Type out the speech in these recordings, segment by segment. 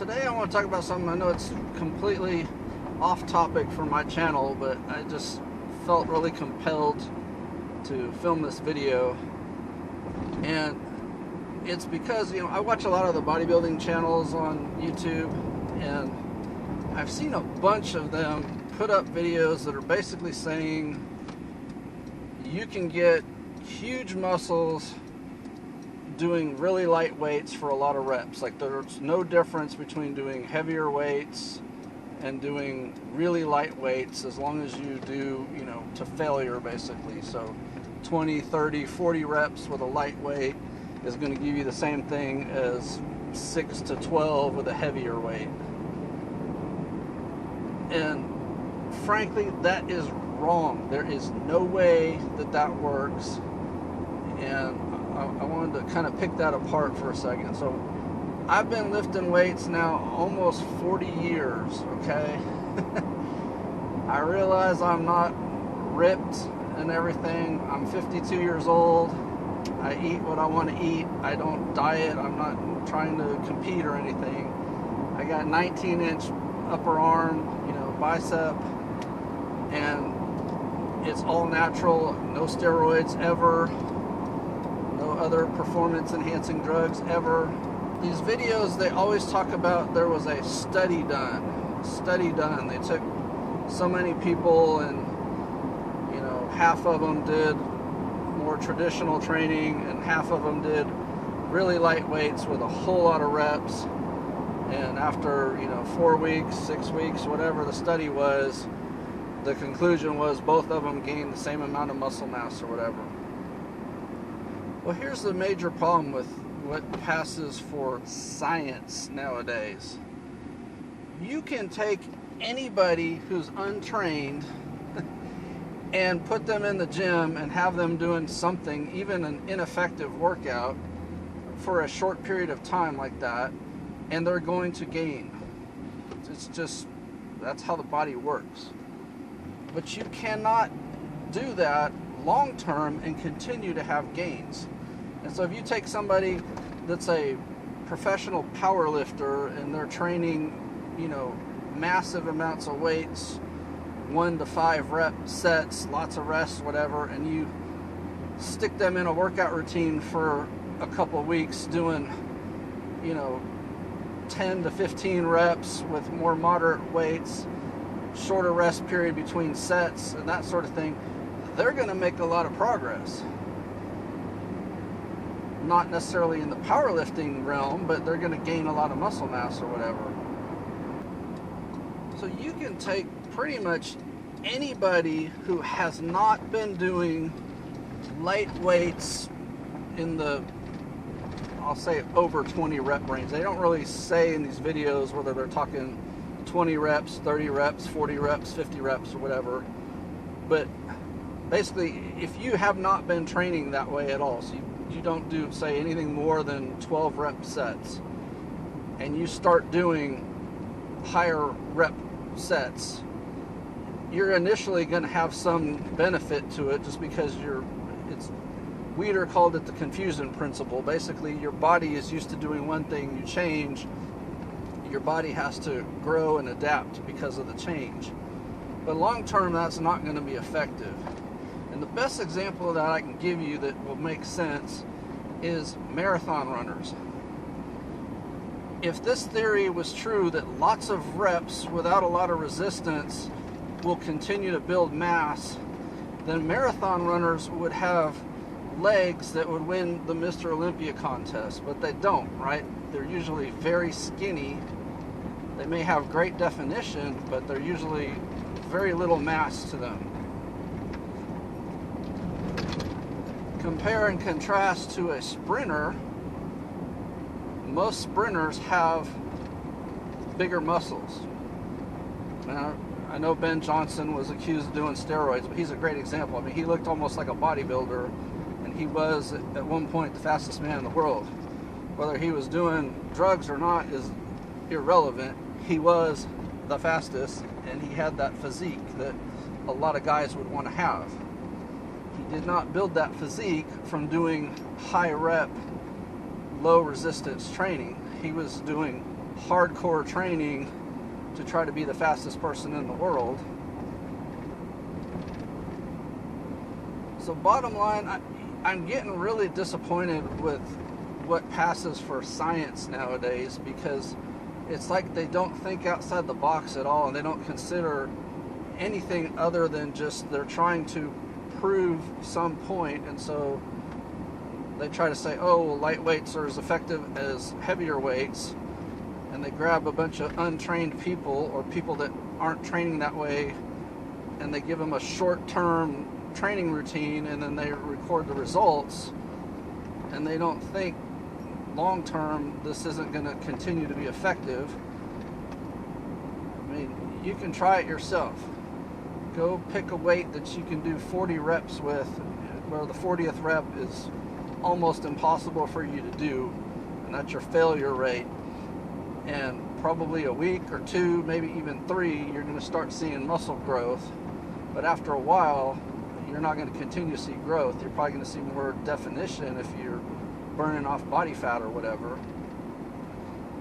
Today I want to talk about something. I know it's completely off topic for my channel, but I just felt really compelled to film this video. And it's because, I watch a lot of the bodybuilding channels on YouTube, and I've seen a bunch of them put up videos that are basically saying you can get huge muscles doing really light weights for a lot of reps. Like, there's no difference between doing heavier weights and doing really light weights as long as you do, to failure basically. So 20, 30, 40 reps with a light weight is going to give you the same thing as 6 to 12 with a heavier weight. And frankly, that is wrong. There is no way that works. And I wanted to kind of pick that apart for a second. So I've been lifting weights now almost 40 years, okay? I realize I'm not ripped and everything. I'm 52 years old. I eat what I want to eat. I don't diet. I'm not trying to compete or anything. I got 19-inch upper arm, bicep, and it's all natural, no steroids ever, no other performance enhancing drugs ever. These videos, they always talk about there was a study done. They took so many people, and half of them did more traditional training and half of them did really light weights with a whole lot of reps. And after 4 weeks, 6 weeks, whatever the study was, the conclusion was both of them gained the same amount of muscle mass or whatever. Well, here's the major problem with what passes for science nowadays. You can take anybody who's untrained and put them in the gym and have them doing something, even an ineffective workout, for a short period of time like that, and they're going to gain. It's just, that's how the body works. But you cannot do that long term and continue to have gains. And so if you take somebody that's a professional power lifter and they're training, massive amounts of weights, 1 to 5 rep sets, lots of rest, whatever, and you stick them in a workout routine for a couple of weeks doing, 10 to 15 reps with more moderate weights, shorter rest period between sets, and that sort of thing, they're going to make a lot of progress. Not necessarily in the powerlifting realm, but they're going to gain a lot of muscle mass or whatever. So you can take pretty much anybody who has not been doing light weights in the, I'll say, over 20 rep range. They don't really say in these videos whether they're talking 20 reps, 30 reps, 40 reps, 50 reps, or whatever. But basically, if you have not been training that way at all, so you don't do, say, anything more than 12 rep sets, and you start doing higher rep sets, you're initially going to have some benefit to it, just because Weider called it the confusion principle. Basically, your body is used to doing one thing, you change, your body has to grow and adapt because of the change. But long term, that's not going to be effective. And the best example that I can give you that will make sense is marathon runners. If this theory was true, that lots of reps without a lot of resistance will continue to build mass, then marathon runners would have legs that would win the Mr. Olympia contest, but they don't, right? They're usually very skinny. They may have great definition, but they're usually very little mass to them. Compare and contrast to a sprinter. Most sprinters have bigger muscles. Now, I know Ben Johnson was accused of doing steroids, but he's a great example. I mean, he looked almost like a bodybuilder, and he was at one point the fastest man in the world. Whether he was doing drugs or not is irrelevant. He was the fastest, and he had that physique that a lot of guys would want to have. He did not build that physique from doing high rep, low resistance training. He was doing hardcore training to try to be the fastest person in the world. So bottom line, I'm getting really disappointed with what passes for science nowadays, because it's like they don't think outside the box at all, and they don't consider anything other than just they're trying to prove some point. And so they try to say, oh, well, light weights are as effective as heavier weights, and they grab a bunch of untrained people or people that aren't training that way, and they give them a short-term training routine, and then they record the results, and they don't think long-term this isn't going to continue to be effective. I mean, you can try it yourself. Go pick a weight that you can do 40 reps with, where the 40th rep is almost impossible for you to do, and that's your failure rate. And probably a week or two, maybe even 3, you're going to start seeing muscle growth. But after a while, you're not going to continue to see growth. You're probably going to see more definition if you're burning off body fat or whatever.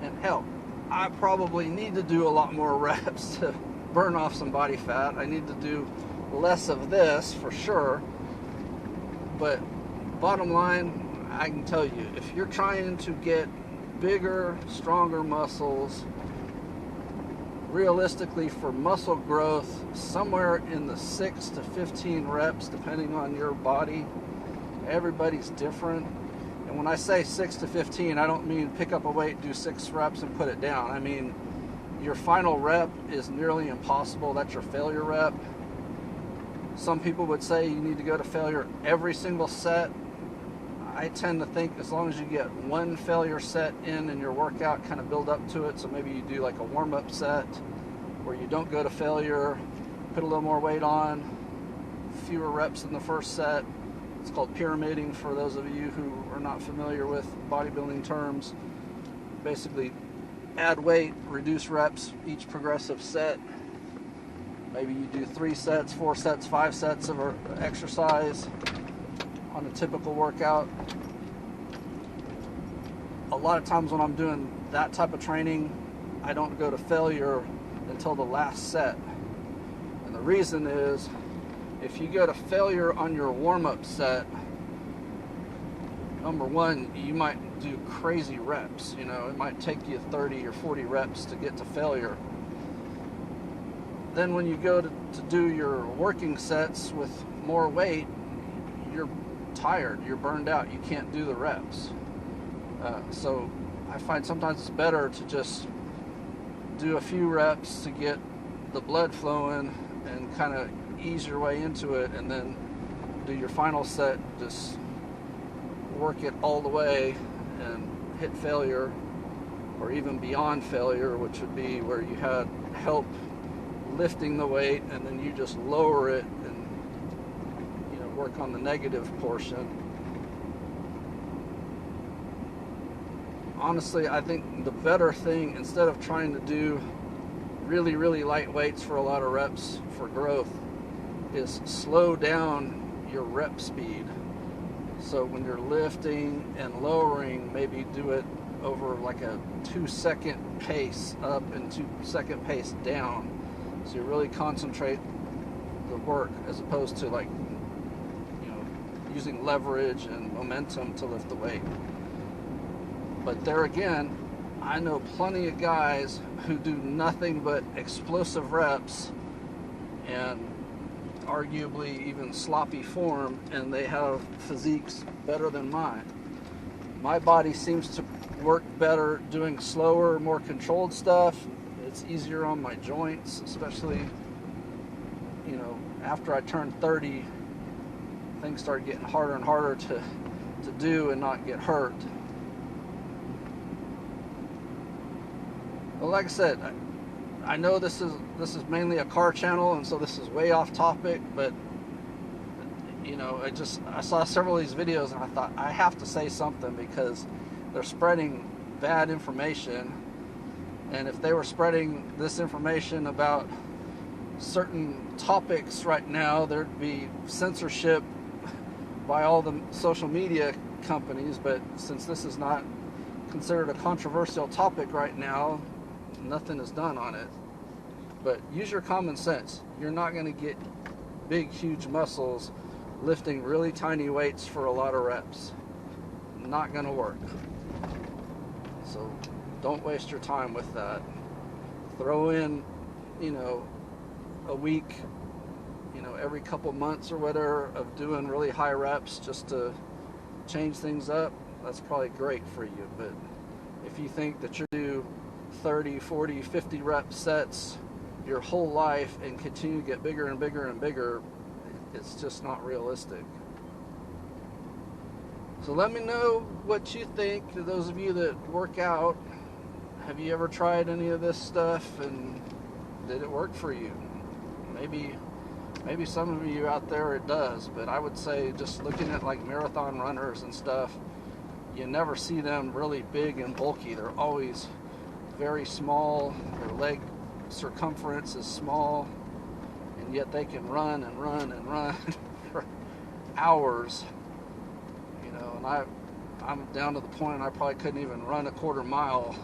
And hell, I probably need to do a lot more reps to burn off some body fat. I need to do less of this for sure. But bottom line, I can tell you, if you're trying to get bigger, stronger muscles, realistically for muscle growth, somewhere in the 6 to 15 reps, depending on your body. Everybody's different. And when I say 6 to 15, I don't mean pick up a weight, do 6 reps and put it down. I mean, your final rep is nearly impossible. That's your failure rep. Some people would say you need to go to failure every single set. I tend to think as long as you get one failure set in your workout, kind of build up to it. So maybe you do like a warm-up set where you don't go to failure, put a little more weight on, fewer reps in the first set. It's called pyramiding for those of you who are not familiar with bodybuilding terms. Basically, add weight, reduce reps each progressive set. Maybe you do 3 sets, 4 sets, 5 sets of an exercise on a typical workout. A lot of times when I'm doing that type of training, I don't go to failure until the last set. And the reason is, if you go to failure on your warm-up set, number one, you might do crazy reps. You know, it might take you 30 or 40 reps to get to failure. Then when you go to do your working sets with more weight, you're tired, you're burned out, you can't do the reps. So I find sometimes it's better to just do a few reps to get the blood flowing and kind of ease your way into it, and then do your final set, just work it all the way and hit failure, or even beyond failure, which would be where you had help lifting the weight and then you just lower it and, you know, work on the negative portion. Honestly, I think the better thing, instead of trying to do really, really light weights for a lot of reps for growth, is slow down your rep speed. So when you're lifting and lowering, maybe do it over like a 2-second pace up and 2-second pace down. So you really concentrate the work, as opposed to, like, you know, using leverage and momentum to lift the weight. But there again, I know plenty of guys who do nothing but explosive reps and arguably even sloppy form, and they have physiques better than mine. My body seems to work better doing slower, more controlled stuff. It's easier on my joints, especially, you know, after I turned 30, things started getting harder and harder to do and not get hurt. Well, like I said, I know this is mainly a car channel, and so this is way off topic, but, you know, I saw several of these videos and I thought I have to say something, because they're spreading bad information. And if they were spreading this information about certain topics right now, there'd be censorship by all the social media companies. But since this is not considered a controversial topic right now. Nothing is done on it. But use your common sense. You're not going to get big, huge muscles lifting really tiny weights for a lot of reps. Not going to work. So don't waste your time with that. Throw in, a week, every couple months or whatever of doing really high reps just to change things up. That's probably great for you. But if you think that you're do 30, 40, 50 rep sets your whole life and continue to get bigger and bigger and bigger, it's just not realistic. So let me know what you think. To those of you that work out, have you ever tried any of this stuff, and did it work for you? Maybe some of you out there it does, but I would say just looking at like marathon runners and stuff, you never see them really big and bulky. They're always very small. Their leg circumference is small, and yet they can run and run and run for hours. And I'm down to the point I probably couldn't even run a quarter mile